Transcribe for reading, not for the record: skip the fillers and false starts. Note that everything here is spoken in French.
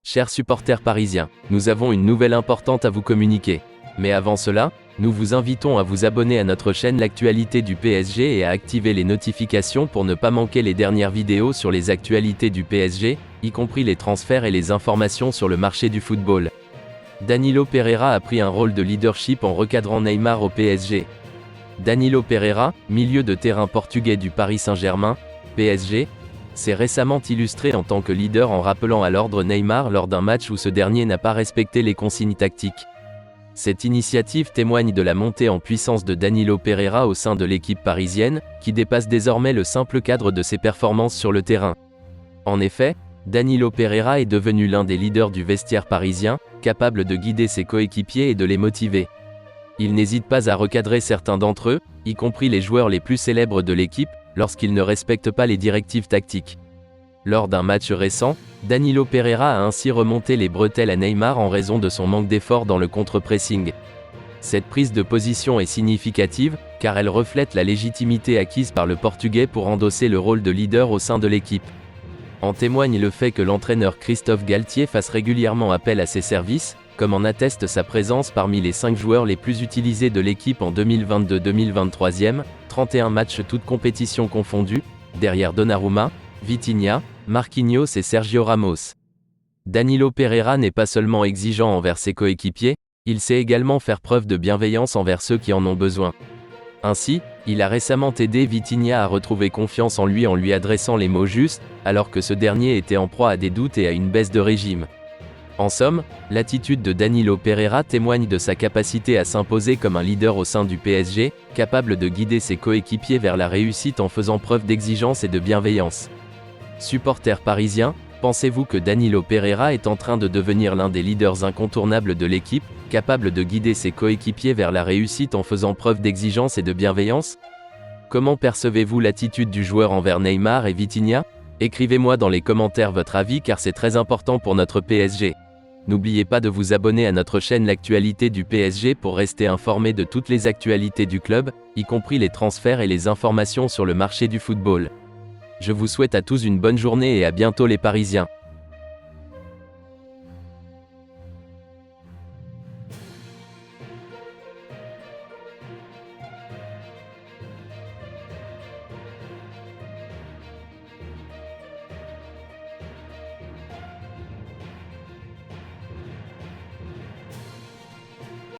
Chers supporters parisiens, nous avons une nouvelle importante à vous communiquer. Mais avant cela, nous vous invitons à vous abonner à notre chaîne L'actualité du PSG et à activer les notifications pour ne pas manquer les dernières vidéos sur les actualités du PSG, y compris les transferts et les informations sur le marché du football. Danilo Pereira a pris un rôle de leadership en recadrant Neymar au PSG. Danilo Pereira, milieu de terrain portugais du Paris Saint-Germain, PSG, s'est récemment illustré en tant que leader en rappelant à l'ordre Neymar lors d'un match où ce dernier n'a pas respecté les consignes tactiques. Cette initiative témoigne de la montée en puissance de Danilo Pereira au sein de l'équipe parisienne, qui dépasse désormais le simple cadre de ses performances sur le terrain. En effet, Danilo Pereira est devenu l'un des leaders du vestiaire parisien, capable de guider ses coéquipiers et de les motiver. Il n'hésite pas à recadrer certains d'entre eux, y compris les joueurs les plus célèbres de l'équipe, lorsqu'ils ne respectent pas les directives tactiques. Lors d'un match récent, Danilo Pereira a ainsi remonté les bretelles à Neymar en raison de son manque d'effort dans le contre-pressing. Cette prise de position est significative, car elle reflète la légitimité acquise par le Portugais pour endosser le rôle de leader au sein de l'équipe. En témoigne le fait que l'entraîneur Christophe Galtier fasse régulièrement appel à ses services, comme en atteste sa présence parmi les 5 joueurs les plus utilisés de l'équipe en 2022-2023, 31 matchs toutes compétitions confondues, derrière Donnarumma, Vitinha, Marquinhos et Sergio Ramos. Danilo Pereira n'est pas seulement exigeant envers ses coéquipiers, il sait également faire preuve de bienveillance envers ceux qui en ont besoin. Ainsi, il a récemment aidé Vitinha à retrouver confiance en lui adressant les mots justes, alors que ce dernier était en proie à des doutes et à une baisse de régime. En somme, l'attitude de Danilo Pereira témoigne de sa capacité à s'imposer comme un leader au sein du PSG, capable de guider ses coéquipiers vers la réussite en faisant preuve d'exigence et de bienveillance. Supporters parisiens, pensez-vous que Danilo Pereira est en train de devenir l'un des leaders incontournables de l'équipe, capable de guider ses coéquipiers vers la réussite en faisant preuve d'exigence et de bienveillance? Comment percevez-vous l'attitude du joueur envers Neymar et Vitinha? Écrivez-moi dans les commentaires votre avis car c'est très important pour notre PSG. N'oubliez pas de vous abonner à notre chaîne L'actualité du PSG pour rester informé de toutes les actualités du club, y compris les transferts et les informations sur le marché du football. Je vous souhaite à tous une bonne journée et à bientôt les Parisiens.